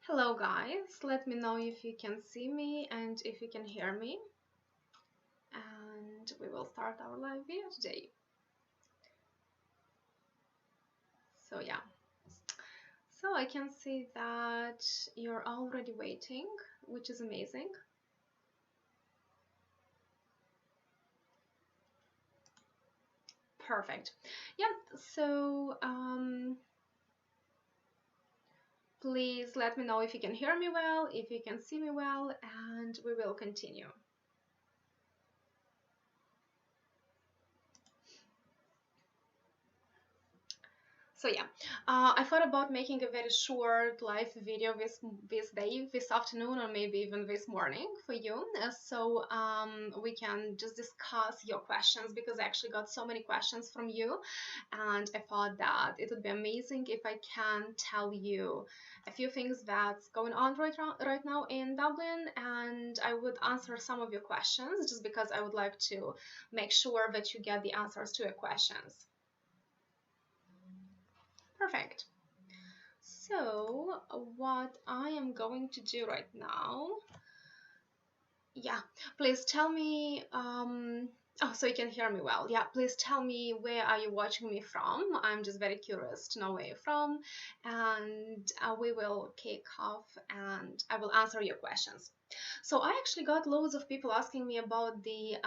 Hello guys, let me know if you can see me and if you can hear me, and we will start our live video today. So yeah, so I can see that you're already waiting, which is amazing. Perfect. Yeah, so please let me know if you can hear me well, if you can see me well, and we will continue. So yeah, I thought about making a very short live video this day, this afternoon, or maybe even this morning for you. So we can just discuss your questions, because I actually got so many questions from you, and I thought that it would be amazing if I can tell you a few things that's going on right now in Dublin, and I would answer some of your questions just because I would like to make sure that you get the answers to your questions. Perfect. So what I am going to do right now, yeah, please tell me, oh, so you can hear me well. Yeah, please tell me, where are you watching me from? I'm just very curious to know where you're from, and we will kick off and I will answer your questions. So I actually got loads of people asking me about the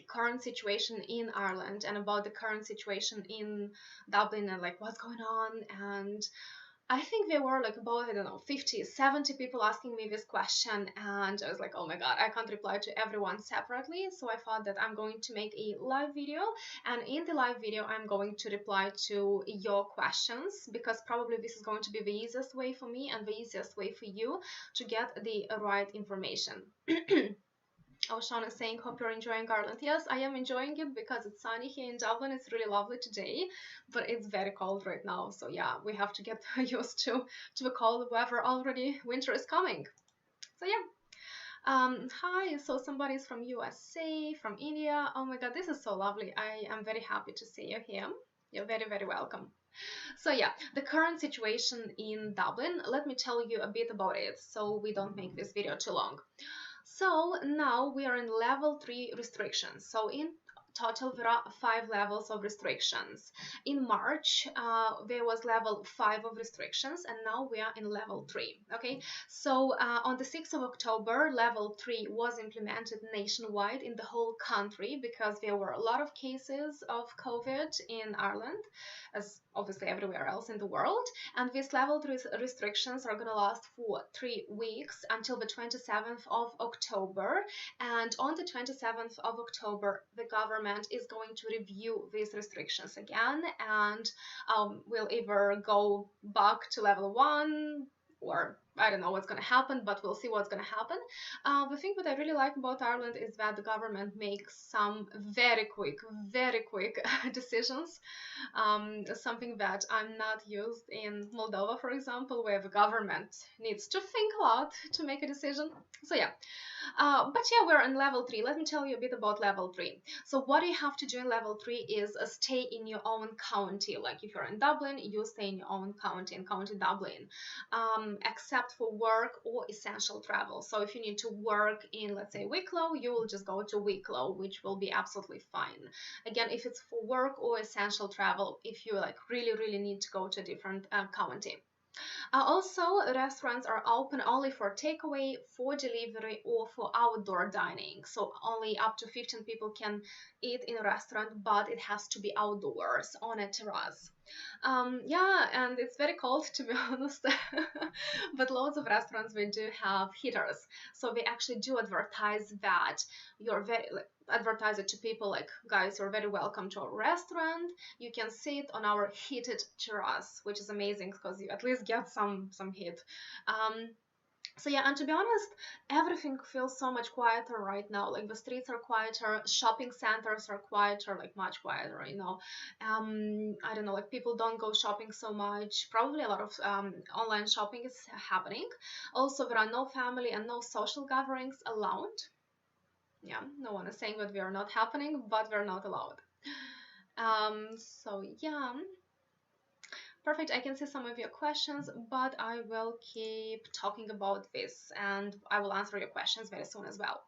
current situation in Ireland and about the current situation in Dublin, and like what's going on. And I think there were like about, I don't know, 50, 70 people asking me this question, and I was like, oh my god, I can't reply to everyone separately. So I thought that I'm going to make a live video, and in the live video I'm going to reply to your questions, because probably this is going to be the easiest way for me and the easiest way for you to get the right information. Oh, Sean is saying, hope you're enjoying Ireland. Yes, I am enjoying it because it's sunny here in Dublin. It's really lovely today, but it's very cold right now. So yeah, we have to get used to the cold weather already. Winter is coming. So yeah. Hi, so somebody's from USA, from India. Oh my god, this is so lovely. I am very happy to see you here. You're very, very welcome. So yeah, the current situation in Dublin, let me tell you a bit about it so we don't make this video too long. So now we are in level 3 restrictions. So in total there are 5 levels of restrictions. In March there was level 5 of restrictions, and now we are in level 3. Okay, so on the 6th of October level 3 was implemented nationwide in the whole country, because there were a lot of cases of COVID in Ireland, as obviously everywhere else in the world. And these level 3 restrictions are going to last for 3 weeks until the 27th of October. And on the 27th of October, the government is going to review these restrictions again, and will either go back to level 1, or I don't know what's going to happen, but we'll see what's going to happen. The thing that I really like about Ireland is that the government makes some very quick decisions. Something that I'm not used in Moldova, for example, where the government needs to think a lot to make a decision. So yeah, but yeah, we're in level 3. Let me tell you a bit about level 3. So what you have to do in level 3 is stay in your own county. Like if you're in Dublin, you stay in your own county, in County Dublin, except for work or essential travel. So if you need to work in, let's say, Wicklow, you will just go to Wicklow, which will be absolutely fine. Again, if it's for work or essential travel, if you like really need to go to a different county. Also, restaurants are open only for takeaway, for delivery, or for outdoor dining. So only up to 15 people can eat in a restaurant, but it has to be outdoors on a terrace. Yeah, and it's very cold, to be honest. But loads of restaurants, they do have heaters, so they actually do advertise that you're very advertise it to people like, guys, you're very welcome to our restaurant. You can sit on our heated terrace, which is amazing because you at least get some heat. So yeah, and to be honest, everything feels so much quieter right now. Like the streets are quieter, shopping centers are quieter, like much quieter, you know. I don't know, like people don't go shopping so much. Probably a lot of online shopping is happening. Also, there are no family and no social gatherings allowed. Yeah, no one is saying that we are not happening, but we're not allowed. So yeah. Perfect. I can see some of your questions, but I will keep talking about this and I will answer your questions very soon as well.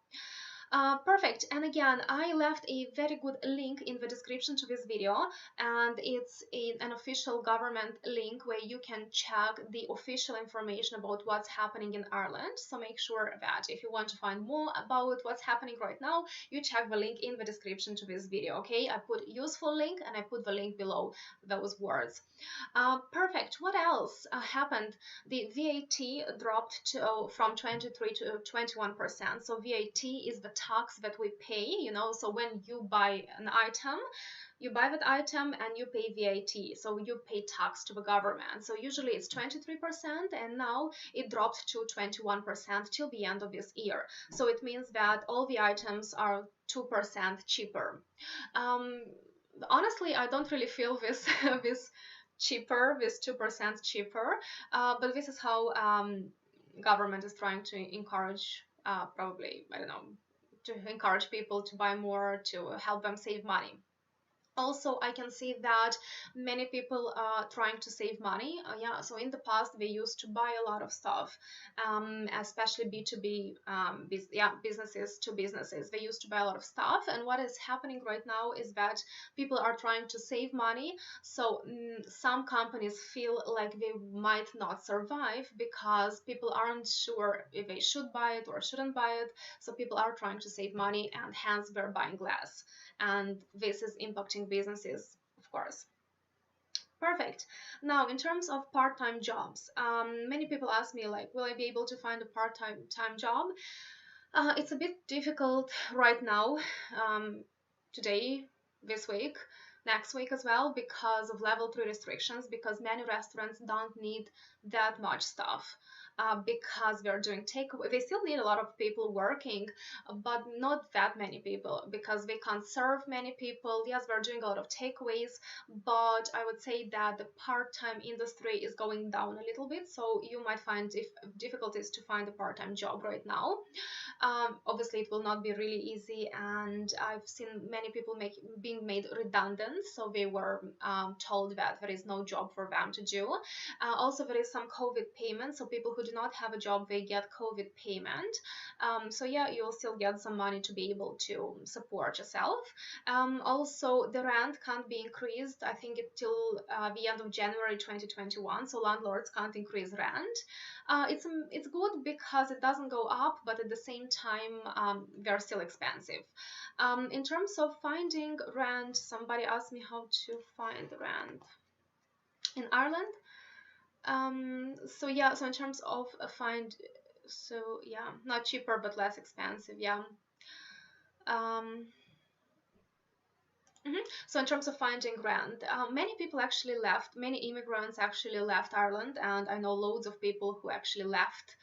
Perfect. And again, I left a very good link in the description to this video, and it's an official government link where you can check the official information about what's happening in Ireland. So make sure that if you want to find more about what's happening right now, you check the link in the description to this video, okay? I put useful link and I put the link below those words. Perfect. What else happened? The VAT dropped from 23 to 21%. So VAT is the tax that we pay, you know, so when you buy an item, you buy that item and you pay VAT, so you pay tax to the government. So usually it's 23%, and now it dropped to 21% till the end of this year. So it means that all the items are 2% cheaper. Honestly, I don't really feel this this cheaper, this 2% cheaper, but this is how government is trying to encourage, probably, I don't know, to encourage people to buy more, to help them save money. Also, I can see that many people are trying to save money. Yeah, so in the past they used to buy a lot of stuff, especially B2B, businesses to businesses. They used to buy a lot of stuff, and what is happening right now is that people are trying to save money. So some companies feel like they might not survive because people aren't sure if they should buy it or shouldn't buy it. So people are trying to save money, and hence they're buying less. And this is impacting businesses, of course. Perfect. Now, in terms of part-time jobs, many people ask me, like, will I be able to find a part-time job? It's a bit difficult right now, today, this week, next week as well, because of level 3 restrictions, because many restaurants don't need that much staff. Because they're doing takeaway. They still need a lot of people working, but not that many people, because they can't serve many people. Yes, we're doing a lot of takeaways, but I would say that the part-time industry is going down a little bit, so you might find difficulties to find a part-time job right now. Obviously, it will not be really easy, and I've seen many people being made redundant, so they were told that there is no job for them to do. Also, there is some COVID payment, so people who do not have a job, they get COVID payment. So yeah, you'll still get some money to be able to support yourself. Also, the rent can't be increased, I think, until the end of January 2021, so landlords can't increase rent. It's good because it doesn't go up, but at the same time, they're still expensive. In terms of finding rent, somebody asked me how to find rent in Ireland. So yeah, so in terms of not cheaper but less expensive, yeah. So in terms of finding rent, many people actually left, many immigrants actually left Ireland, and I know loads of people who actually left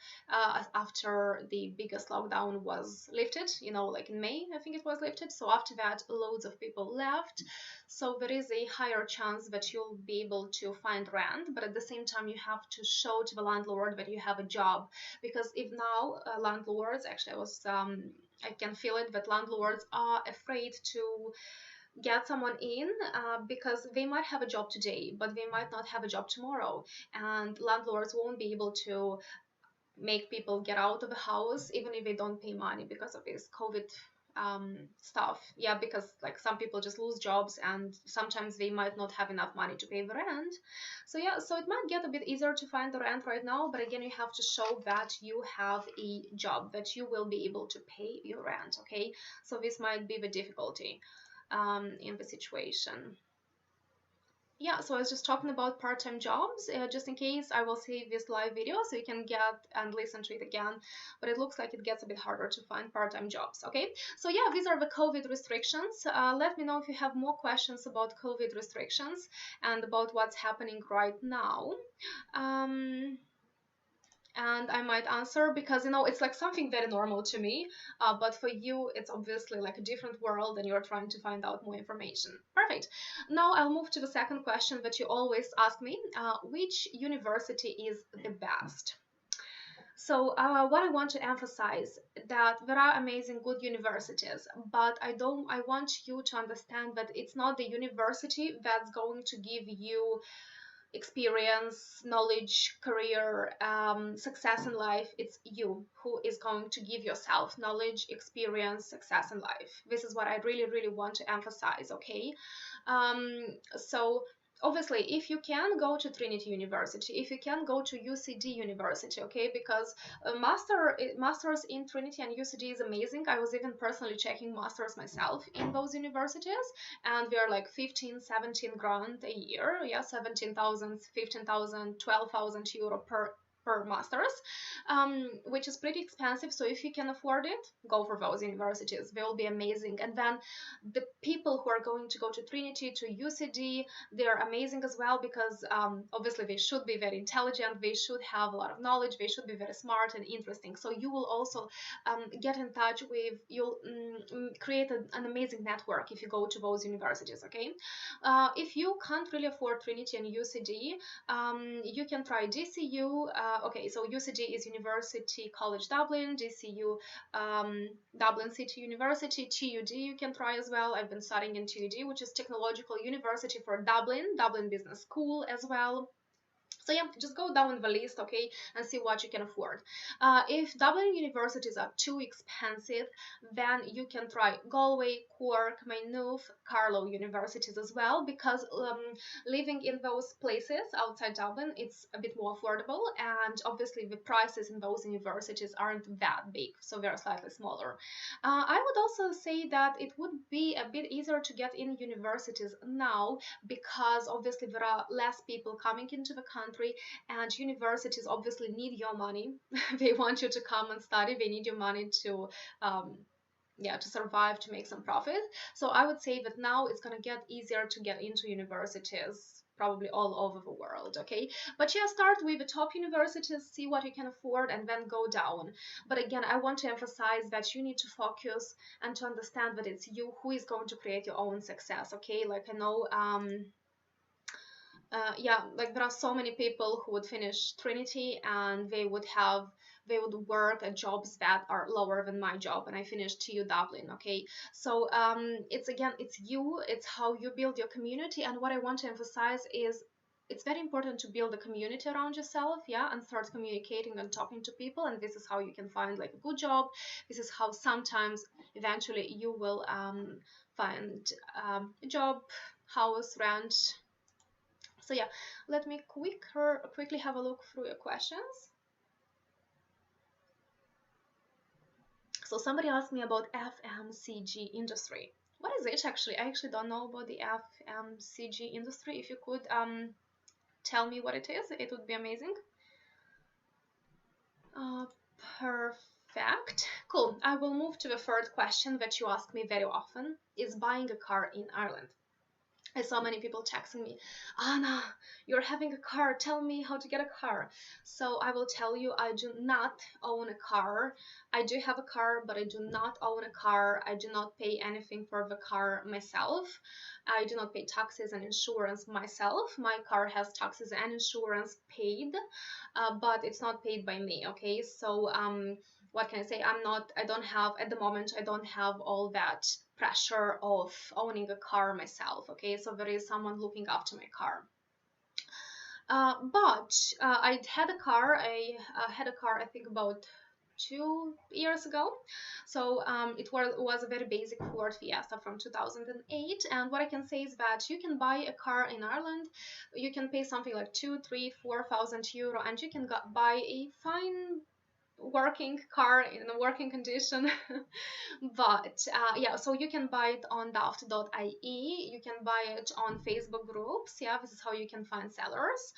after the biggest lockdown was lifted, you know, like in May, I think it was lifted. So after that, loads of people left. So there is a higher chance that you'll be able to find rent, but at the same time, you have to show to the landlord that you have a job, because if now landlords, actually I can feel it, that landlords are afraid to get someone in because they might have a job today, but they might not have a job tomorrow, and landlords won't be able to make people get out of the house even if they don't pay money because of this COVID stuff. Yeah, because like some people just lose jobs, and sometimes they might not have enough money to pay the rent. So yeah, so it might get a bit easier to find the rent right now, but again, you have to show that you have a job, that you will be able to pay your rent, okay? So this might be the difficulty in the situation. Yeah, so I was just talking about part-time jobs. Just in case, I will save this live video so you can get and listen to it again, but it looks like it gets a bit harder to find part-time jobs. Okay, so yeah, these are the COVID restrictions. Let me know if you have more questions about COVID restrictions and about what's happening right now. And I might answer, because you know, it's like something very normal to me, but for you it's obviously like a different world and you're trying to find out more information. Perfect. Now I'll move to the second question that you always ask me, which university is the best? So what I want to emphasize, that there are amazing good universities, but I want you to understand that it's not the university that's going to give you experience, knowledge, career, success in life, it's you who is going to give yourself knowledge, experience, success in life. This is what I really, really want to emphasize, okay? So obviously, if you can go to Trinity University, if you can go to UCD University, okay, because masters in Trinity and UCD is amazing. I was even personally checking masters myself in those universities, and we are like 15, 17 grand a year. Yeah, 17,000, 15,000, 12,000 euro per masters, which is pretty expensive. So if you can afford it, go for those universities. They will be amazing. And then the people who are going to go to Trinity, to UCD, they are amazing as well, because obviously they should be very intelligent, they should have a lot of knowledge, they should be very smart and interesting. So you will also get in touch with, you'll create an amazing network if you go to those universities, okay? If you can't really afford Trinity and UCD, you can try DCU. Okay, so UCD is University College Dublin, DCU Dublin City University, TUD you can try as well. I've been studying in TUD, which is Technological University for Dublin Business School as well. So yeah, just go down the list, okay, and see what you can afford. If Dublin universities are too expensive, then you can try Galway, Cork, Maynooth, Carlow universities as well, because living in those places outside Dublin, it's a bit more affordable, and obviously the prices in those universities aren't that big, so they're slightly smaller. I would also say that it would be a bit easier to get in universities now, because obviously there are less people coming into the country, and universities obviously need your money. They want you to come and study, they need your money to yeah, to survive, to make some profit. So I would say that now it's going to get easier to get into universities probably all over the world, okay? But yeah, start with the top universities, see what you can afford, and then go down. But again, I want to emphasize that you need to focus and to understand that it's you who is going to create your own success, okay? Like I know yeah, like there are so many people who would finish Trinity and they would work at jobs that are lower than my job, and I finished TU Dublin, okay? So it's again, it's you, it's how you build your community. And what I want to emphasize is it's very important to build a community around yourself, yeah, and start communicating and talking to people. And this is how you can find like a good job. This is how sometimes eventually you will find a job, house, rent. So yeah, let me quickly have a look through your questions. So somebody asked me about FMCG industry. What is it actually? I actually don't know about the FMCG industry. If you could tell me what it is, it would be amazing. Perfect. Cool. I will move to the third question that you ask me very often. Is buying a car in Ireland? I saw many people texting me, Anna, you're having a car, tell me how to get a car. So I will tell you, I do not own a car. I do have a car, but I do not own a car. I do not pay anything for the car myself. I do not pay taxes and insurance myself. My car has taxes and insurance paid, but it's not paid by me, okay? So what can I say? I don't have, at the moment, I don't have all that pressure of owning a car myself, okay? So there is someone looking after my car. But I had a car, I think about 2 years ago. So it was a very basic Ford Fiesta from 2008. And what I can say is that you can buy a car in Ireland. You can pay something like 2, 3, 4,000 euro, and you can buy a fine working car in a working condition. But yeah, so you can buy it on daft.ie, you can buy it on Facebook groups. Yeah, this is how you can find sellers.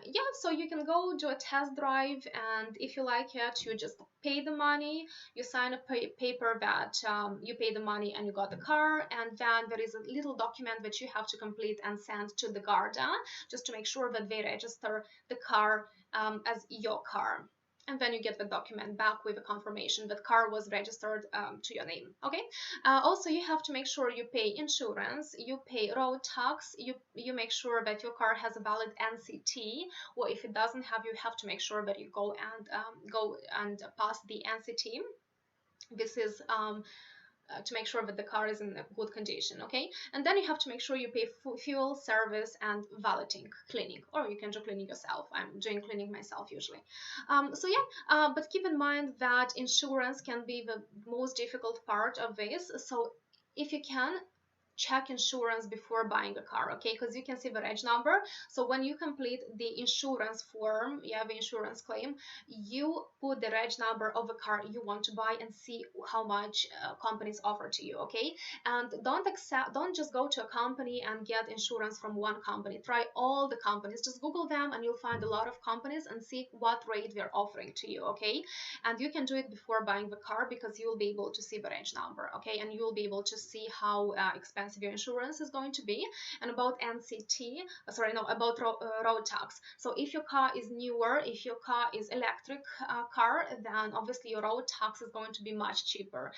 Yeah, so you can go do a test drive, and if you like it, you just pay the money, you sign a paper that you pay the money and you got the car, and then there is a little document that you have to complete and send to the Garda, just to make sure that they register the car as your car. And then you get the document back with a confirmation that car was registered to your name, okay? Also, you have to make sure you pay insurance, you pay road tax, you make sure that your car has a valid NCT, or if it doesn't have, you have to make sure that you go and pass the NCT. This is to make sure that the car is in a good condition, okay? And then you have to make sure you pay fuel, service, and valeting, cleaning, or you can do cleaning yourself. I'm doing cleaning myself usually. So yeah, but keep in mind that insurance can be the most difficult part of this. So if you can, check insurance before buying a car, okay? Because you can see the reg number. So when you complete the insurance form, you have insurance claim, you put the reg number of a car you want to buy and see how much companies offer to you, okay? And don't just go to a company and get insurance from one company. Try all the companies. Just Google them and you'll find a lot of companies and see what rate they're offering to you, okay? And you can do it before buying the car because you'll be able to see the reg number, okay? And you'll be able to see how expensive your insurance is going to be. And about about road tax. So if your car is newer, if your car is electric car, then obviously your road tax is going to be much cheaper.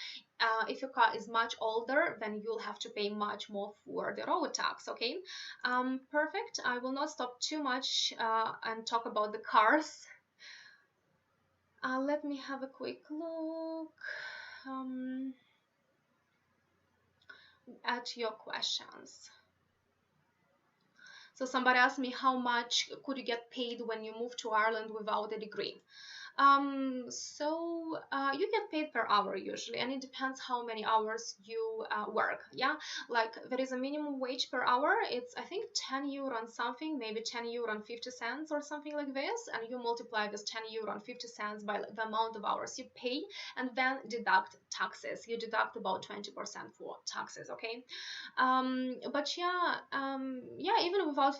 If your car is much older, then you'll have to pay much more for the road tax, okay? Perfect. I will not stop too much and talk about the cars. Let me have a quick look at your questions. So somebody asked me how much could you get paid when you move to Ireland without a degree. You get paid per hour usually, and it depends how many hours you work. Yeah, like there is a minimum wage per hour. It's I think 10 euro and something, maybe 10 euro and 50 cents or something like this, and you multiply this 10 euro and 50 cents by the amount of hours you pay, and then deduct taxes. You deduct about 20% for taxes, okay? But yeah, even without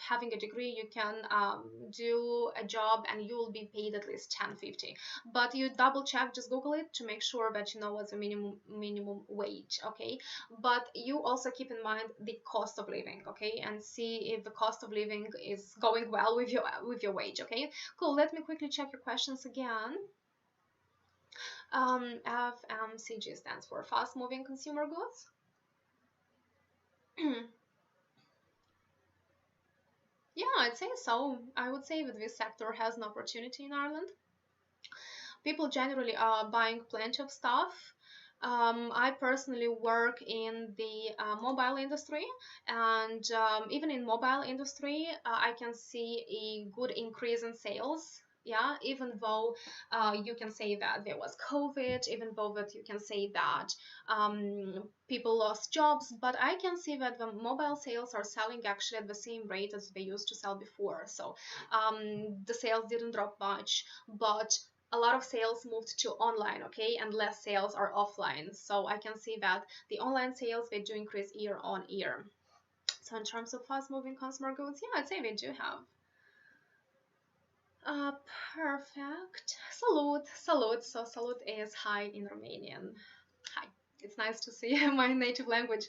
having a degree, you can do a job and you will be paid at least 10.50. But you double check, just Google it to make sure that you know what's the minimum wage, okay? But you also keep in mind the cost of living, okay? And see if the cost of living is going well with your wage, okay? Cool. Let me quickly check your questions again. FMCG stands for fast moving consumer goods. Yeah, I'd say so. I would say that this sector has an opportunity in Ireland. People generally are buying plenty of stuff. I personally work in the mobile industry, and even in mobile industry, I can see a good increase in sales. Yeah, even though you can say that there was COVID, even though that you can say that people lost jobs, but I can see that the mobile sales are selling actually at the same rate as they used to sell before. So the sales didn't drop much, but a lot of sales moved to online, okay, and less sales are offline. So I can see that the online sales, they do increase year on year. So in terms of fast moving consumer goods, yeah, I'd say they do have. Perfect. Salute, salute. So salute is hi in Romanian. Hi. It's nice to see my native language.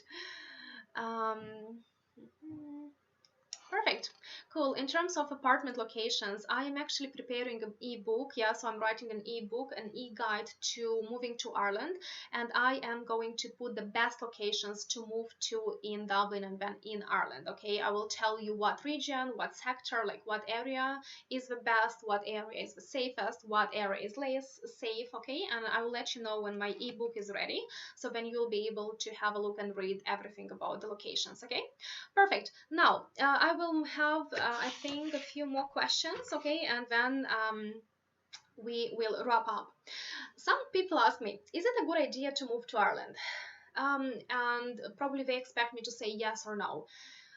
Perfect. Cool. In terms of apartment locations, I am actually preparing an ebook. Yeah, so I'm writing an ebook, an e-guide to moving to Ireland, and I am going to put the best locations to move to in Dublin and then in Ireland. Okay, I will tell you what region, what sector, like what area is the best, what area is the safest, what area is less safe. Okay, and I will let you know when my ebook is ready, so then you'll be able to have a look and read everything about the locations. Okay, perfect. Now I will have I think a few more questions, okay, and then we will wrap up. Some people ask me, is it a good idea to move to Ireland? And probably they expect me to say yes or no.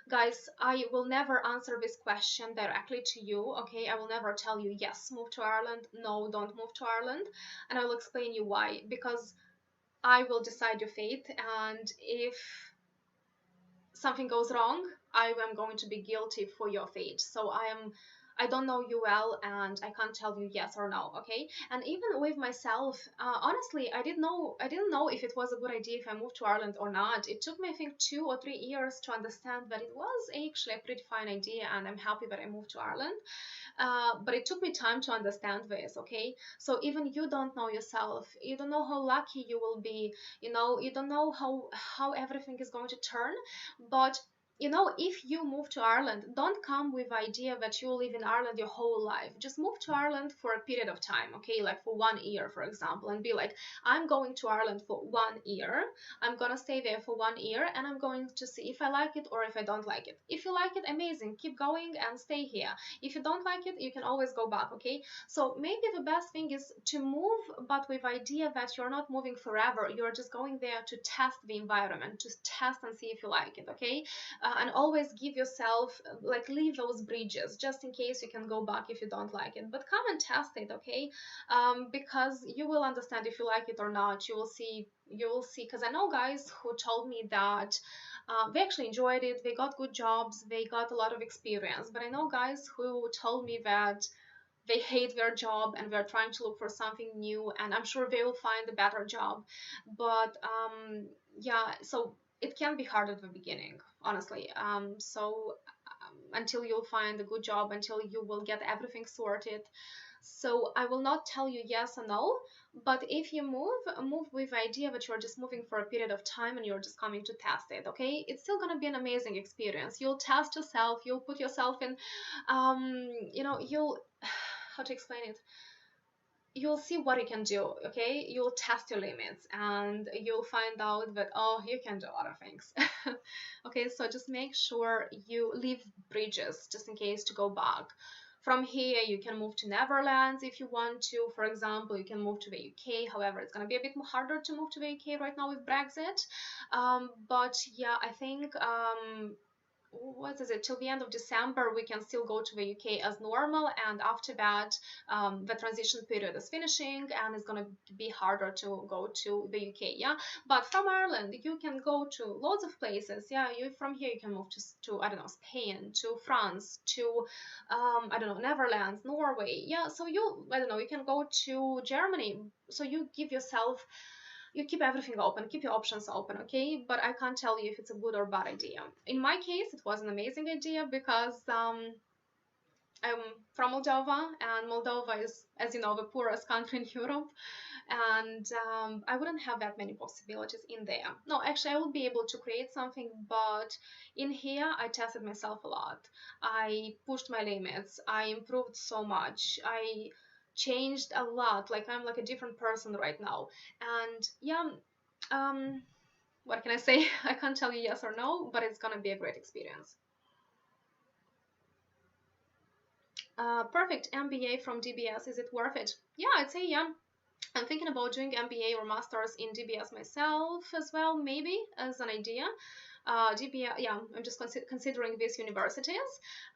Guys, I will never answer this question directly to you, okay? I will never tell you yes, move to Ireland, no, don't move to Ireland, and I will explain you why. Because I will decide your fate, and if something goes wrong, I am going to be guilty for your fate. So I don't know you well, and I can't tell you yes or no, okay? And even with myself, honestly, I didn't know if it was a good idea if I moved to Ireland or not. It took me, I think, 2 or 3 years to understand that it was actually a pretty fine idea, and I'm happy that I moved to Ireland. But it took me time to understand this, okay? So even you don't know yourself, you don't know how lucky you will be, you know, you don't know how everything is going to turn, but you know, if you move to Ireland, don't come with idea that you'll live in Ireland your whole life. Just move to Ireland for a period of time, okay? Like for 1 year, for example, and be like, I'm going to Ireland for 1 year. I'm gonna stay there for 1 year, and I'm going to see if I like it or if I don't like it. If you like it, amazing, keep going and stay here. If you don't like it, you can always go back, okay? So maybe the best thing is to move, but with idea that you're not moving forever. You're just going there to test the environment, to test and see if you like it, okay? And always give yourself, like, leave those bridges just in case you can go back if you don't like it, but come and test it, okay? Because you will understand if you like it or not. You will see, because I know guys who told me that they actually enjoyed it, they got good jobs, they got a lot of experience. But I know guys who told me that they hate their job and they're trying to look for something new, and I'm sure they will find a better job. But yeah, so it can be hard at the beginning, honestly. Until you'll find a good job, until you will get everything sorted. So I will not tell you yes or no, but if you move with the idea that you're just moving for a period of time and you're just coming to test it, okay? It's still gonna be an amazing experience. You'll test yourself, you'll put yourself in, you'll, how to explain it? You'll see what you can do, okay? You'll test your limits and you'll find out that, oh, you can do other things. Okay, so just make sure you leave bridges just in case to go back. From here, you can move to Netherlands if you want to. For example, you can move to the UK. However, it's going to be a bit harder to move to the UK right now with Brexit. But yeah, I think what is it, till the end of December we can still go to the UK as normal, and after that the transition period is finishing and it's going to be harder to go to the UK. Yeah, but from Ireland you can go to loads of places. Yeah, you from here you can move to I don't know, Spain, to France, to I don't know, Netherlands, Norway. Yeah, so you, I don't know, you can go to Germany. So you give yourself, you keep everything open, keep your options open, okay? But I can't tell you if it's a good or bad idea. In my case, it was an amazing idea because I'm from Moldova, and Moldova is, as you know, the poorest country in Europe, and I wouldn't have that many possibilities in there. No, actually, I would be able to create something, but in here, I tested myself a lot. I pushed my limits. I improved so much. I changed a lot. Like, I'm like a different person right now. And yeah, um, what can I say? I can't tell you yes or no, but it's gonna be a great experience. Perfect. MBA from DBS, is it worth it? Yeah, I'd say yeah. I'm thinking about doing MBA or masters in DBS myself as well, maybe as an idea. DBS, yeah, I'm just considering these universities.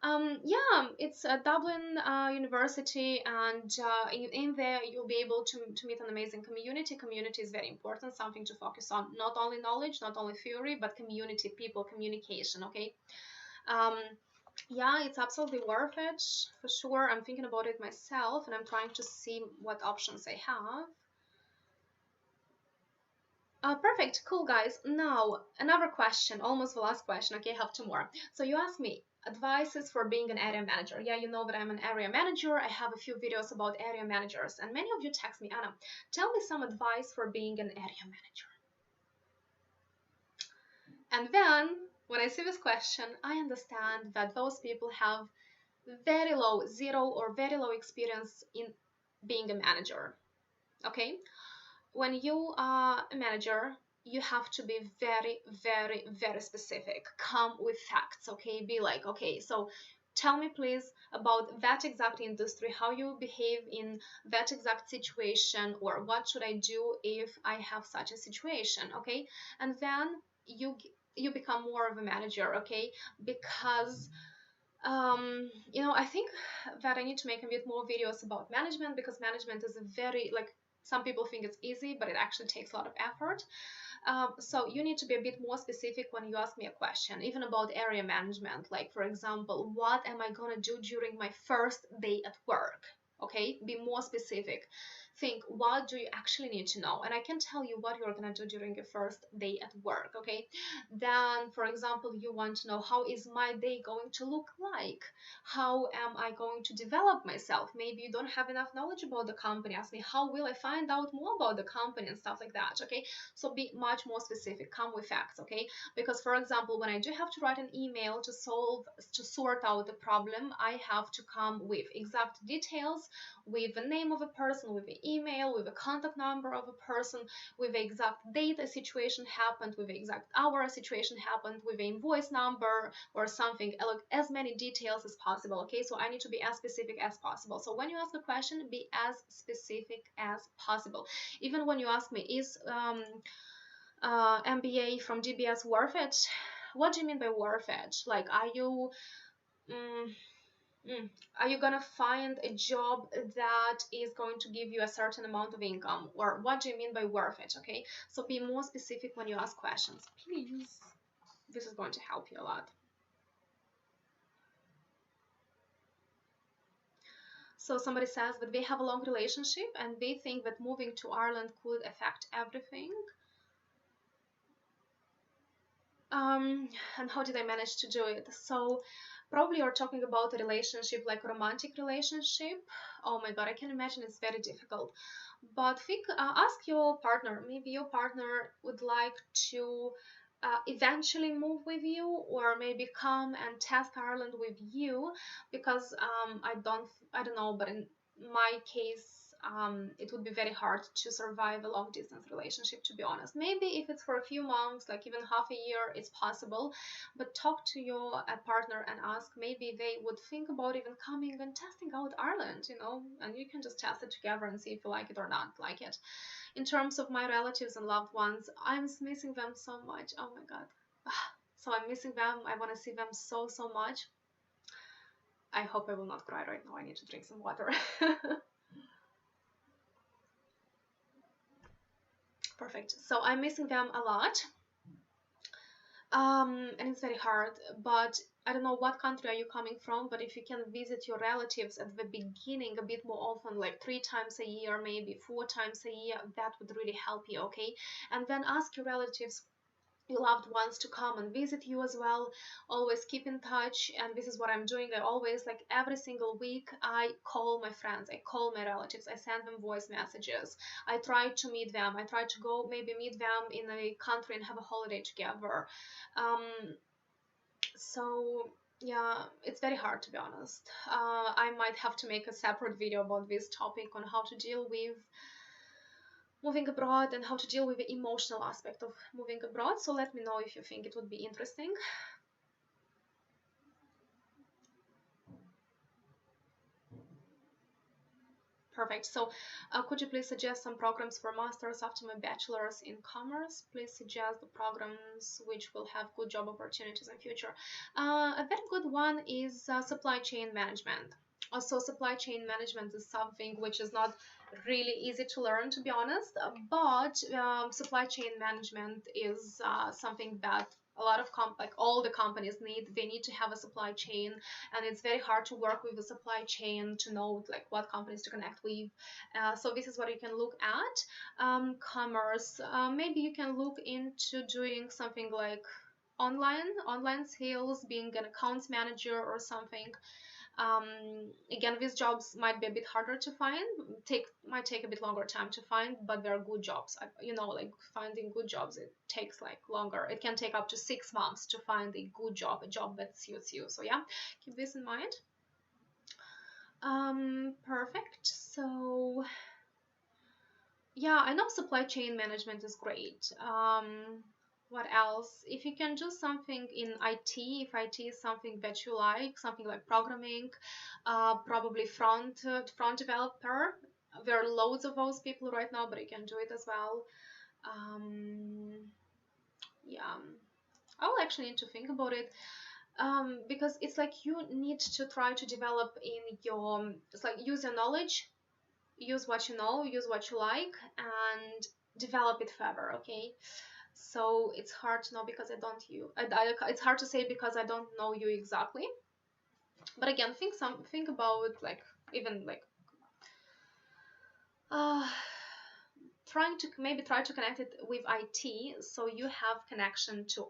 Yeah, it's a Dublin university, and in there you'll be able to meet an amazing community. Community is very important, something to focus on. Not only knowledge, not only theory, but community, people, communication. Okay. Um, yeah, it's absolutely worth it for sure. I'm thinking about it myself, and I'm trying to see what options I have. Perfect, cool guys. Now, another question, almost the last question. Okay, I have two more. So you asked me advices for being an area manager. Yeah, you know that I'm an area manager. I have a few videos about area managers, and many of you text me, Anna, tell me some advice for being an area manager. And then when I see this question, I understand that those people have very low, zero or very low experience in being a manager. Okay, when you are a manager, you have to be very, very, very specific. Come with facts, okay? Be like, okay, so tell me please about that exact industry, how you behave in that exact situation, or what should I do if I have such a situation, okay? And then you become more of a manager, okay? Because I think that I need to make a bit more videos about management, because management is a very, like, some people think it's easy, but it actually takes a lot of effort. So you need to be a bit more specific when you ask me a question, even about area management. Like, for example, what am I gonna do during my first day at work? Okay, be more specific. Think, what do you actually need to know? And I can tell you what you're gonna do during your first day at work. Okay, then for example, you want to know, how is my day going to look like? How am I going to develop myself? Maybe you don't have enough knowledge about the company. Ask me, how will I find out more about the company and stuff like that. Okay, so be much more specific, come with facts. Okay, because for example, when I do have to write an email to sort out the problem, I have to come with exact details, with the name of a person, with the email, with the contact number of a person, with the exact date a situation happened, with the exact hour a situation happened, with the invoice number or something, like as many details as possible. Okay, so I need to be as specific as possible. So when you ask a question, be as specific as possible. Even when you ask me, is MBA from DBS worth it? What do you mean by worth it? Like, are you mm, are you gonna find a job that is going to give you a certain amount of income? Or what do you mean by worth it? Okay, so be more specific when you ask questions, please. This is going to help you a lot. So somebody says that they have a long relationship and they think that moving to Ireland could affect everything. And how did I manage to do it? So probably you're talking about a relationship, like a romantic relationship. Oh my god, I can imagine it's very difficult. But think, ask your partner. Maybe your partner would like to eventually move with you, or maybe come and test Ireland with you, because I don't know, but in my case, it would be very hard to survive a long distance relationship, to be honest. Maybe if it's for a few months, like even half a year, it's possible. But talk to your partner and ask, maybe they would think about even coming and testing out Ireland, and you can just test it together and see if you like it or not like it. In terms of my relatives and loved ones, I'm missing them so much. Oh my god. So I'm missing them. I want to see them so, so much. I hope I will not cry right now. I need to drink some water. Perfect. So I'm missing them a lot. And it's very hard, but I don't know what country are you coming from, but if you can visit your relatives at the beginning a bit more often, like 3 times a year, maybe 4 times a year, that would really help you. Okay, and then ask your relatives, your loved ones, to come and visit you as well. Always keep in touch, and this is what I'm doing. I always, like every single week, I call my friends, I call my relatives, I send them voice messages, I try to meet them, I try to go maybe meet them in a country and have a holiday together. So yeah, it's very hard, to be honest. I might have to make a separate video about this topic, on how to deal with moving abroad and how to deal with the emotional aspect of moving abroad. So let me know if you think it would be interesting. Perfect. So could you please suggest some programs for masters after my bachelor's in commerce? Please suggest the programs which will have good job opportunities in future. A very good one is supply chain management. Also, supply chain management is something which is not really easy to learn, to be honest, but supply chain management is something that a lot of like all the companies need. They need to have a supply chain, and it's very hard to work with the supply chain to know like what companies to connect with. So this is what you can look at. Commerce, maybe you can look into doing something like online sales, being an accounts manager or something. Again, these jobs might be a bit harder to find, might take a bit longer time to find, but they're good jobs. Like finding good jobs, it takes like longer. It can take up to 6 months to find a good job, a job that suits you. So yeah, keep this in mind. Perfect. So yeah, I know supply chain management is great. What else? If you can do something in IT, if IT is something that you like, something like programming, probably front developer. There are loads of those people right now, but you can do it as well. Yeah, I'll actually need to think about it. Because it's like you need to try to develop in your, it's like use your knowledge, use what you know, use what you like, and develop it further. Okay, so it's hard to know because it's hard to say because I don't know you exactly. But again, think about like even like uh, trying to maybe try to connect it with IT, so you have connection to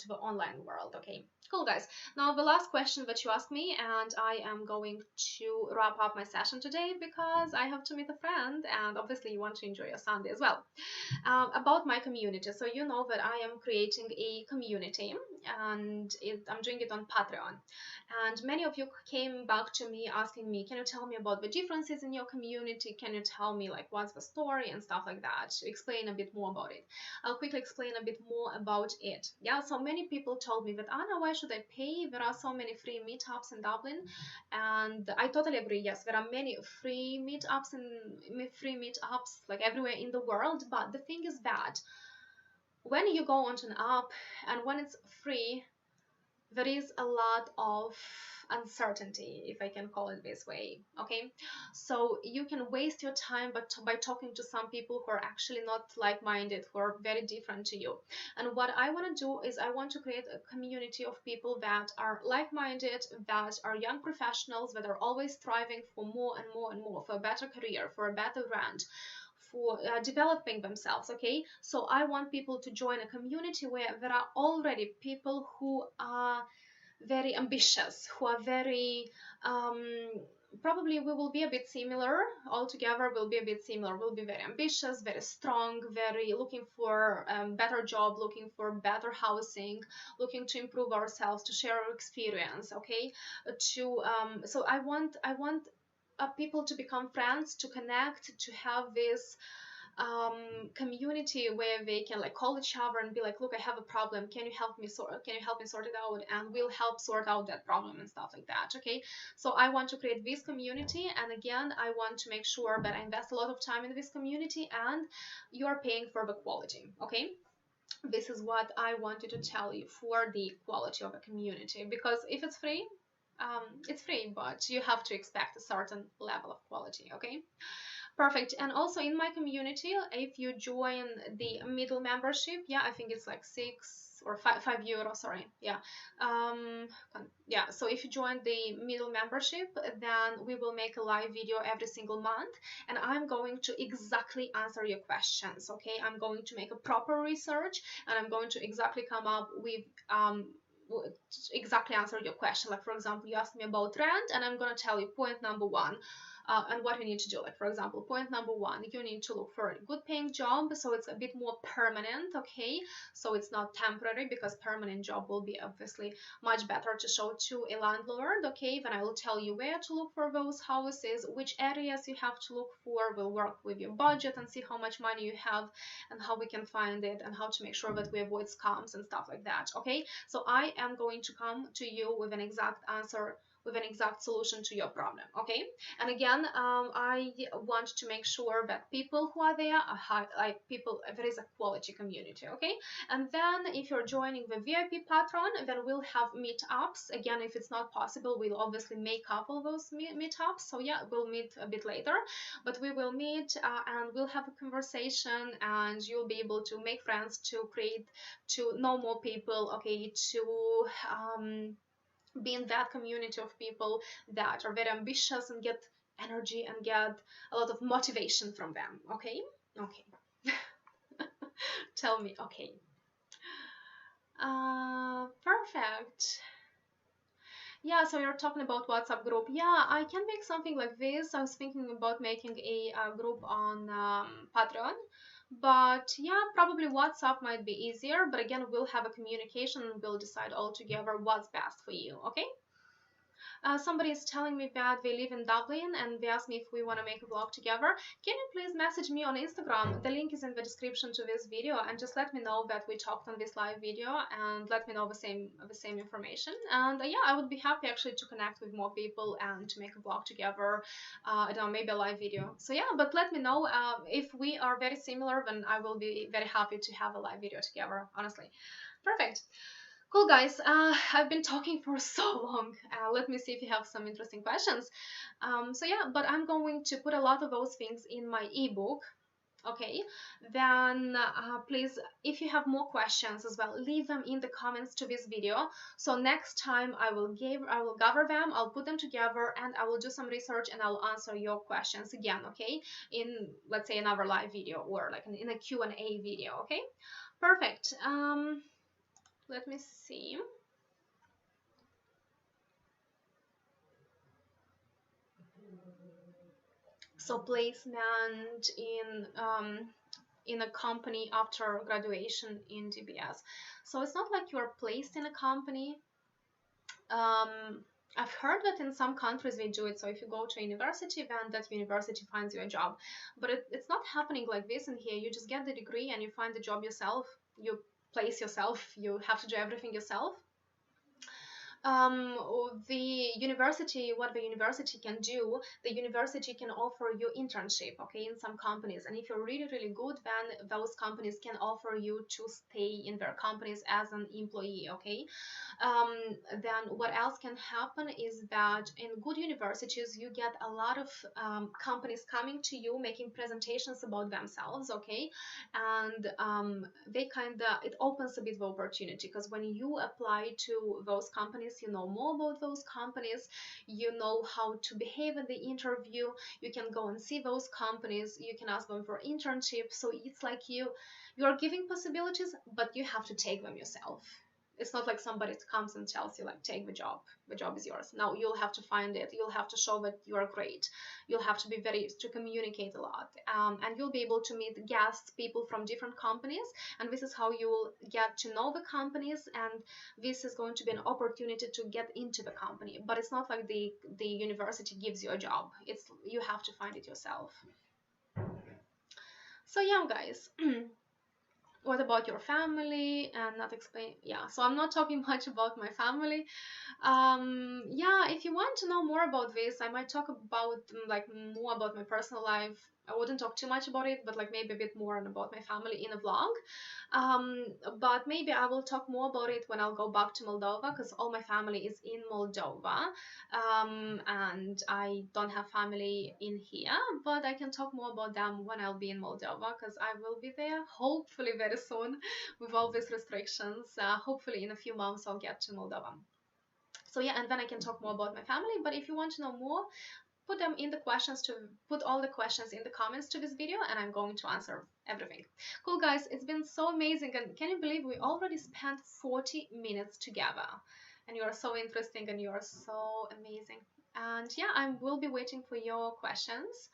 the online world. Okay, cool guys. Now the last question that you asked me, and I am going to wrap up my session today because I have to meet a friend, and obviously you want to enjoy your Sunday as well. About my community, so you know that I am creating a community, and I'm doing it on Patreon. And many of you came back to me asking me, can you tell me about the differences in your community? Can you tell me like what's the story and stuff like that? Explain a bit more about it. I'll quickly explain a bit more about it. Yeah, so many people told me that, Anna, why should I pay? There are so many free meetups in Dublin. And I totally agree. Yes, there are many free meetups like everywhere in the world. But the thing is that when you go onto an app and when it's free, there is a lot of uncertainty, if I can call it this way. Okay, so you can waste your time but by talking to some people who are actually not like-minded, who are very different to you. And what I want to do is I want to create a community of people that are like-minded, that are young professionals, that are always striving for more and more and more, for a better career, for a better brand, for developing themselves. Okay, so I want people to join a community where there are already people who are very ambitious, who are very probably we will be a bit similar altogether. We'll be a bit similar. We'll be very ambitious, very strong, very looking for better job, looking for better housing, looking to improve ourselves, to share our experience. Okay, to so I want people to become friends, to connect, to have this community where they can like call each other and be like, look, I have a problem, can you help me sort it out, and we'll help sort out that problem and stuff like that. Okay, so I want to create this community, and again I want to make sure that I invest a lot of time in this community and you are paying for the quality. Okay, this is what I wanted to tell you for the quality of a community, because if it's free, it's free, but you have to expect a certain level of quality. Okay, perfect. And also in my community, if you join the middle membership, yeah, I think it's like 6 or 5 euro, sorry, yeah, yeah, so if you join the middle membership, then we will make a live video every single month, and I'm going to exactly answer your questions. Okay, I'm going to make a proper research, and I'm going to exactly come up with exactly answer your question. Like for example, you asked me about rent, and I'm going to tell you point number one, and what you need to do. Like for example, point number one, you need to look for a good paying job, so it's a bit more permanent. Okay, so it's not temporary, because permanent job will be obviously much better to show to a landlord. Okay, then I will tell you where to look for those houses, which areas you have to look for. We'll work with your budget and see how much money you have and how we can find it, and how to make sure that we avoid scams and stuff like that. Okay, so I am going to come to you with an exact answer, with an exact solution to your problem. Okay, and again, I want to make sure that people who are there are there is a quality community. Okay, and then if you're joining the VIP patron, then we'll have meetups. Again, if it's not possible, we'll obviously make up all those meetups. So yeah, we'll meet a bit later, but we will meet and we'll have a conversation, and you'll be able to make friends, to know more people. Okay, to be in that community of people that are very ambitious and get energy and get a lot of motivation from them. Okay, okay. Tell me. Okay, perfect. Yeah, so you're talking about WhatsApp group. Yeah, I can make something like this. I was thinking about making a group on Patreon, but yeah, probably WhatsApp might be easier. But again, we'll have a communication and we'll decide all together what's best for you. Okay. Somebody is telling me that they live in Dublin, and they asked me if we want to make a vlog together. Can you please message me on Instagram? The link is in the description to this video, and just let me know that we talked on this live video, and let me know the same information. And yeah, I would be happy actually to connect with more people and to make a vlog together. I don't know, maybe a live video. So yeah, but let me know if we are very similar, then I will be very happy to have a live video together, honestly. Perfect. Cool, guys. I've been talking for so long. Let me see if you have some interesting questions. So yeah, but I'm going to put a lot of those things in my ebook. okay, then please, if you have more questions as well, leave them in the comments to this video. So next time I will gather them, I'll put them together, and I will do some research, and I'll answer your questions again, okay, in, let's say, another live video, or like in a Q&A video. Okay, perfect. Let me see. So placement in a company after graduation in DBS. So it's not like you're placed in a company. I've heard that in some countries they do it. So if you go to a university, then that university finds you a job. But it's not happening like this in here. You just get the degree and you find the job yourself. You place yourself. You have to do everything yourself. The university, what the university can do, the university can offer you internship, okay, in some companies, and if you're really, really good, then those companies can offer you to stay in their companies as an employee, okay. Then what else can happen is that in good universities you get a lot of companies coming to you making presentations about themselves, okay, and they kind of, it opens a bit the opportunity, because when you apply to those companies, you know more about those companies, you know how to behave in the interview, you can go and see those companies, you can ask them for internship. So it's like you're giving possibilities, but you have to take them yourself. It's not like somebody comes and tells you like, take the job is yours. No, you'll have to find it, you'll have to show that you are great, you'll have to be to communicate a lot, and you'll be able to meet guests, people from different companies, and this is how you'll get to know the companies, and this is going to be an opportunity to get into the company. But it's not like the university gives you a job, it's, you have to find it yourself. So yeah, guys. What about your family? And not explain, yeah, so I'm not talking much about my family. Yeah, if you want to know more about this, I might talk about like more about my personal life. I wouldn't talk too much about it, but like maybe a bit more about my family in a vlog. But maybe I will talk more about it when I'll go back to Moldova, because all my family is in Moldova, and I don't have family in here, but I can talk more about them when I'll be in Moldova, because I will be there hopefully very soon with all these restrictions. Hopefully in a few months I'll get to Moldova. So yeah, and then I can talk more about my family. But if you want to know more, put all the questions in the comments to this video, and I'm going to answer everything. Cool, guys, it's been so amazing, and can you believe we already spent 40 minutes together, and you are so interesting and you are so amazing. And yeah, I will be waiting for your questions.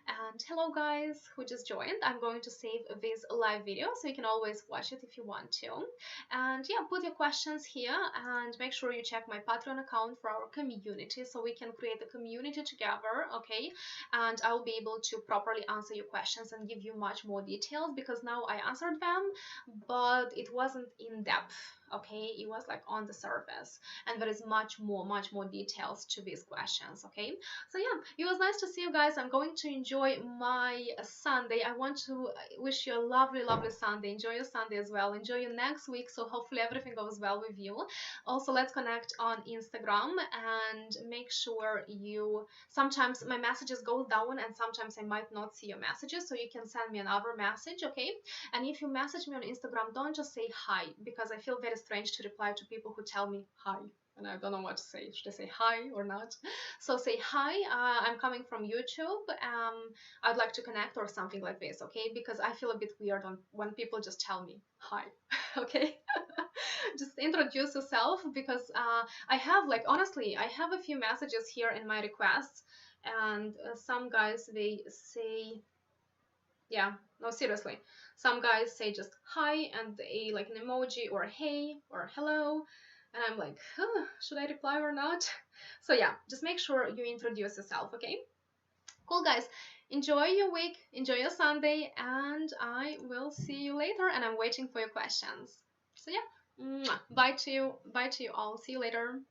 And hello guys who just joined, I'm going to save this live video so you can always watch it if you want to. And yeah, put your questions here, and make sure you check my Patreon account for our community, so we can create a community together, okay, and I'll be able to properly answer your questions and give you much more details, because now I answered them, but it wasn't in depth, okay, it was like on the surface, and there is much more details to these questions, okay. So yeah, it was nice to see you guys. I'm going to enjoy my Sunday. I want to wish you a lovely Sunday. Enjoy your Sunday as well, enjoy your next week, so hopefully everything goes well with you. Also, let's connect on Instagram, and make sure you, sometimes my messages go down and sometimes I might not see your messages, so you can send me another message, okay. And if you message me on Instagram, don't just say hi, because I feel very strange to reply to people who tell me hi and I don't know what to say. Should I say hi or not? So say hi, I'm coming from YouTube, I'd like to connect, or something like this, okay, because I feel a bit weird when people just tell me hi. Okay. Just introduce yourself, because I have, like, honestly, I have a few messages here in my requests, and some guys, they say, yeah, no, seriously, some guys say just hi and a like an emoji, or hey or hello, and I'm like, huh, should I reply or not? So yeah, just make sure you introduce yourself, okay. Cool, guys, enjoy your week, enjoy your Sunday, and I will see you later, and I'm waiting for your questions. So yeah, bye to you all, see you later.